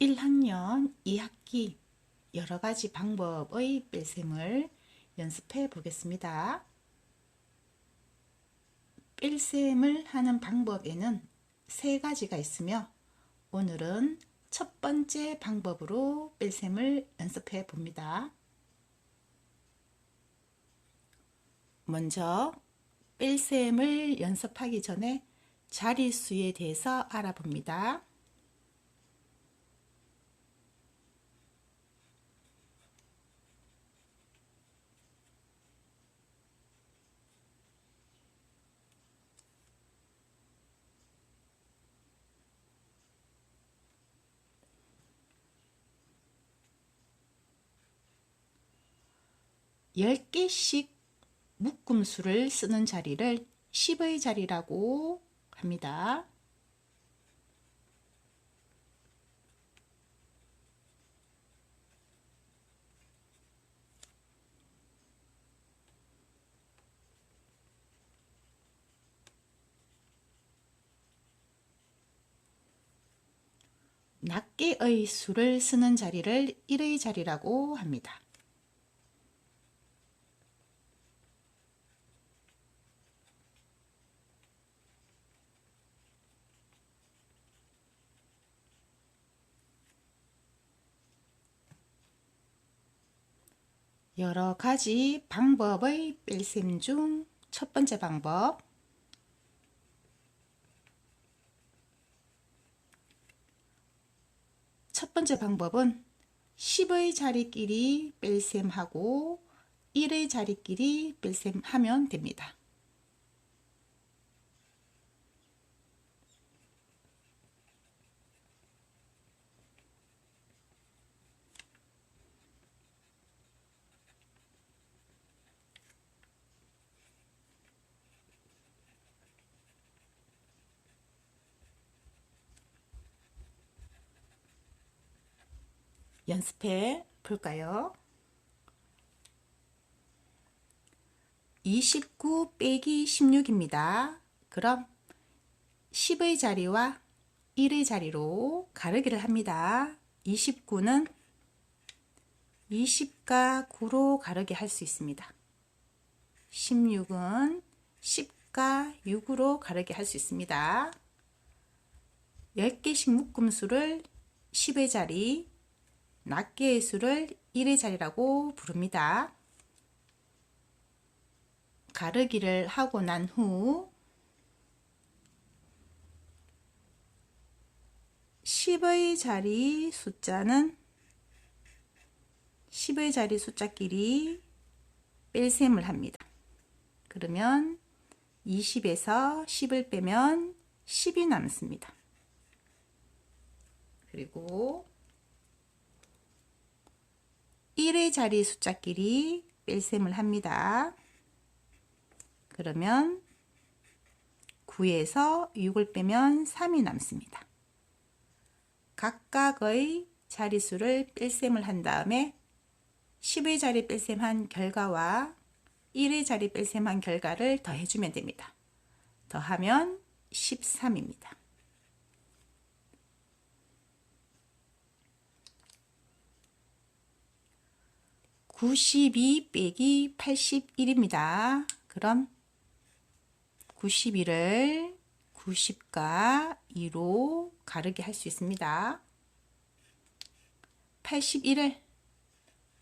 1학년 2학기 여러가지 방법의 뺄셈을 연습해 보겠습니다. 뺄셈을 하는 방법에는 세 가지가 있으며 오늘은 첫 번째 방법으로 뺄셈을 연습해 봅니다. 먼저 뺄셈을 연습하기 전에 자릿수에 대해서 알아봅니다. 열 개씩 묶음수를 쓰는 자리를 10의 자리라고 합니다. 낱개의 수를 쓰는 자리를 1의 자리라고 합니다. 여러 가지 방법의 뺄셈 중 첫 번째 방법, 첫 번째 방법은 10의 자리끼리 뺄셈하고 1의 자리끼리 뺄셈하면 됩니다. 연습해 볼까요? 29 빼기 16입니다. 그럼 10의 자리와 1의 자리로 가르기를 합니다. 29는 20과 9로 가르기 할 수 있습니다. 16은 10과 6으로 가르기 할 수 있습니다. 10개씩 묶음수를 10의 자리, 낱개의 수를 1의 자리라고 부릅니다. 가르기를 하고 난 후 10의 자리 숫자는 10의 자리 숫자끼리 뺄셈을 합니다. 그러면 20에서 10을 빼면 10이 남습니다. 그리고 1의 자리 숫자끼리 뺄셈을 합니다. 그러면 9에서 6을 빼면 3이 남습니다. 각각의 자릿수를 뺄셈을 한 다음에 10의 자리 뺄셈한 결과와 1의 자리 뺄셈한 결과를 더해주면 됩니다. 더하면 13입니다. (92) 빼기 81입니다. 그럼 91을 90과 2로 가르기 할 수 있습니다. 81을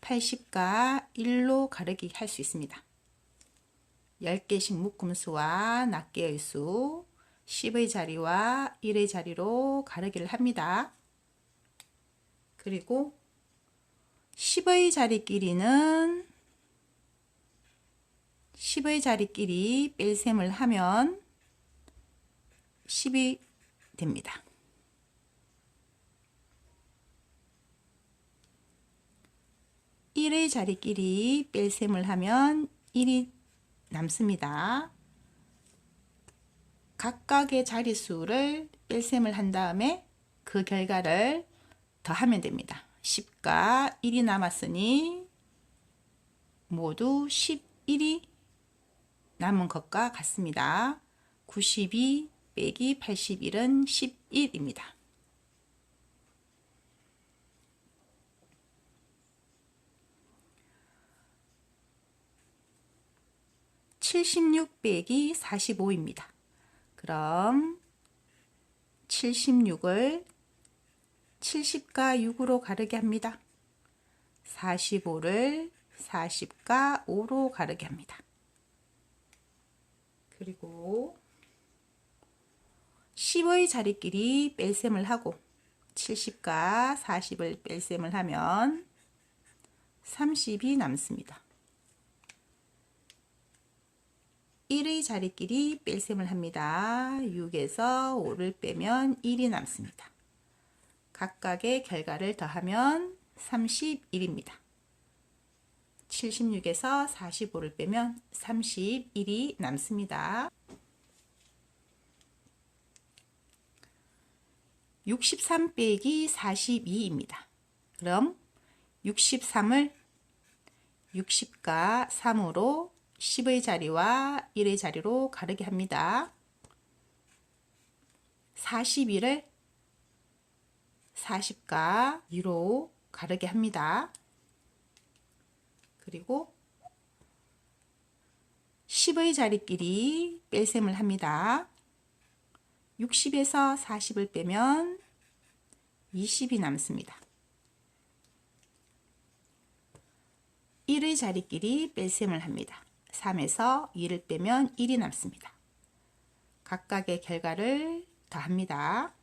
80과 1로 가르기 할 수 있습니다. 10개씩 묶음수와 낱개의 수, 10의 자리와 1의 자리로 가르기를 합니다. 그리고 10의 자리끼리는 10의 자리끼리 뺄셈을 하면 10이 됩니다. (1) 의 자리끼리 뺄셈을 하면 1이 남습니다. 각각의 자릿수를 뺄셈을 한 다음에 그 결과를 더하면 됩니다. 10과 1이 남았으니 모두 11이 남은 것과 같습니다. 92 빼기 81은 11입니다. 76 빼기 45입니다. 그럼 76을 70과 6으로 가르게 합니다. 45를 40과 5로 가르게 합니다. 그리고 10의 자리끼리 뺄셈을 하고 70과 40을 뺄셈을 하면 30이 남습니다. 1의 자리끼리 뺄셈을 합니다. 6에서 5를 빼면 1이 남습니다. 각각의 결과를 더하면 31입니다. 76에서 45를 빼면 31이 남습니다. 63 빼기 42입니다. 그럼 63을 60과 3으로 10의 자리와 1의 자리로 가르게 합니다. 41을 40과 2로 가르게 합니다. 그리고 10의 자리끼리 뺄셈을 합니다. 60에서 40을 빼면 20이 남습니다. 1의 자리끼리 뺄셈을 합니다. 3에서 2를 빼면 1이 남습니다. 각각의 결과를 더합니다.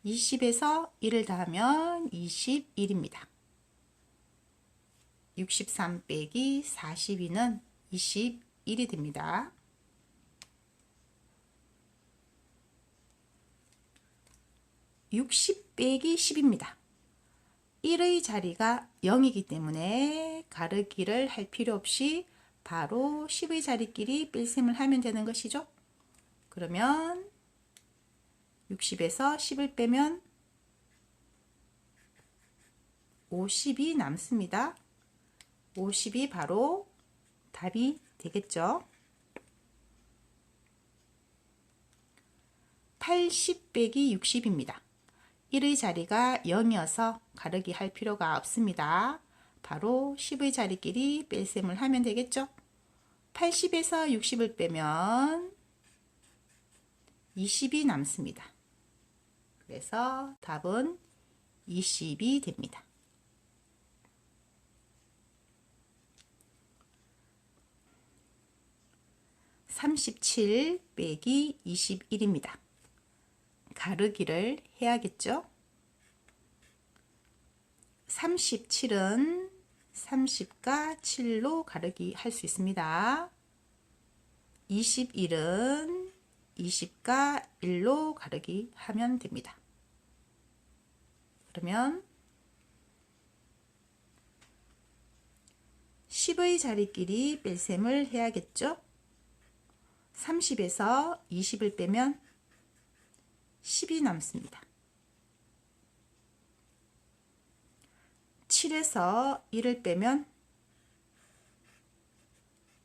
20에서 1을 더하면 21입니다. 63 빼기 42는 21이 됩니다. 60 빼기 10입니다. 1의 자리가 0이기 때문에 가르기를 할 필요 없이 바로 10의 자리끼리 뺄셈을 하면 되는 것이죠. 그러면 60에서 10을 빼면 50이 남습니다. 50이 바로 답이 되겠죠. 80 빼기 60입니다. 1의 자리가 0이어서 가르기 할 필요가 없습니다. 바로 10의 자리끼리 뺄셈을 하면 되겠죠. 80에서 60을 빼면 20이 남습니다. 그래서 답은 20이 됩니다. 37 빼기 21입니다. 가르기를 해야겠죠? 37은 30과 7로 가르기 할 수 있습니다. 21은 20과 1로 가르기 하면 됩니다. 그러면 10의 자리끼리 뺄셈을 해야겠죠? 30에서 20을 빼면 10이 남습니다. 7에서 1을 빼면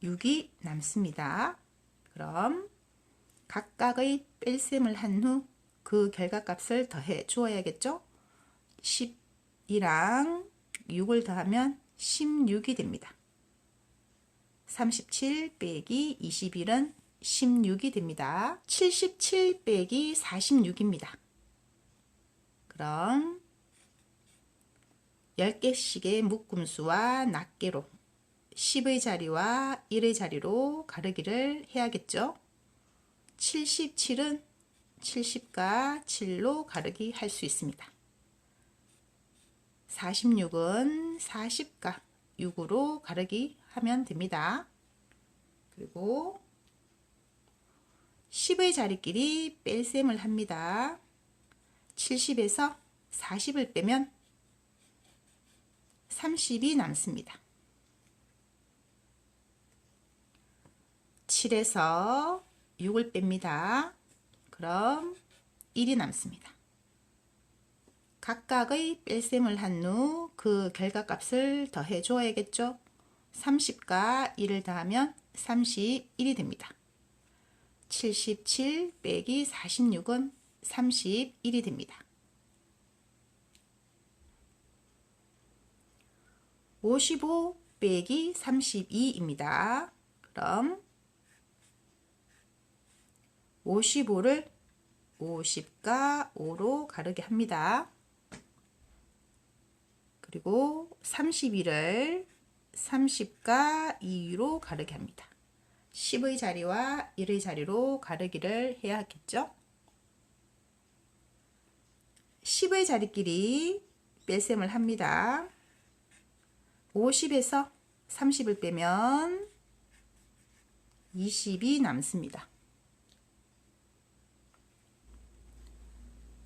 6이 남습니다. 그럼 각각의 뺄셈을 한 후 그 결과값을 더해 주어야겠죠? 10이랑 6을 더하면 16이 됩니다. 37 빼기 21은 16이 됩니다. 77 빼기 46입니다. 그럼 10개씩의 묶음수와 낱개로 10의 자리와 1의 자리로 가르기를 해야겠죠. 77은 70과 7로 가르기 할 수 있습니다. 46은 40과 6으로 가르기 하면 됩니다. 그리고 10의 자리끼리 뺄셈을 합니다. 70에서 40을 빼면 30이 남습니다. 7에서 6을 뺍니다. 그럼 1이 남습니다. 각각의 뺄셈을 한 후 그 결과값을 더해 줘야겠죠. 30과 1을 더하면 31이 됩니다. 77 빼기 46은 31이 됩니다. 55 빼기 32입니다. 그럼 55를 50과 5로 가르게 합니다. 그리고 32를 30과 2로 가르게 합니다. 10의 자리와 1의 자리로 가르기를 해야 하겠죠. 10의 자리끼리 뺄셈을 합니다. 50에서 30을 빼면 20이 남습니다.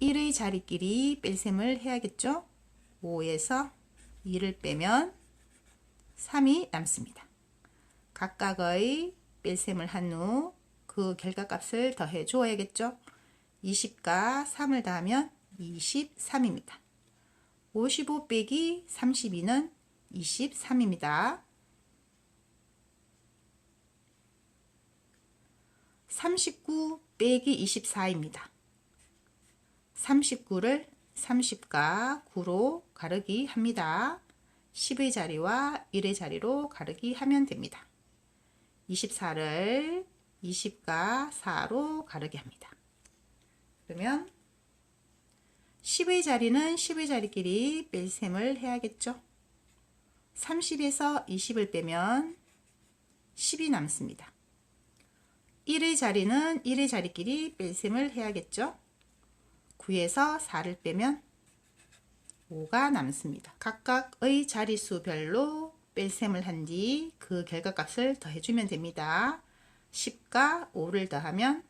1의 자리끼리 뺄셈을 해야겠죠. 5에서 2를 빼면 3이 남습니다. 각각의 뺄셈을 한 후 그 결과값을 더해 주어야겠죠. 20과 3을 더하면 23입니다. 55 빼기 32는 23입니다. 39 빼기 24입니다. 39를 30과 9로 가르기 합니다. 10의 자리와 1의 자리로 가르기 하면 됩니다. 24를 20과 4로 가르게 합니다. 그러면 10의 자리는 10의 자리끼리 뺄셈을 해야겠죠. 30에서 20을 빼면 10이 남습니다. 1의 자리는 1의 자리끼리 뺄셈을 해야겠죠. 9에서 4를 빼면 5가 남습니다. 각각의 자릿수별로 뺄셈을 한 뒤 그 결과값을 더해주면 됩니다. 10과 5를 더하면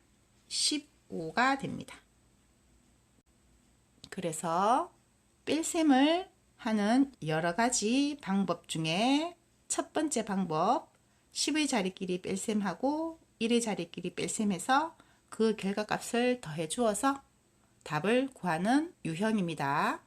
15가 됩니다. 그래서 뺄셈을 하는 여러 가지 방법 중에 첫 번째 방법 10의 자리끼리 뺄셈하고 1의 자리끼리 뺄셈해서 그 결과값을 더해 주어서 답을 구하는 유형입니다.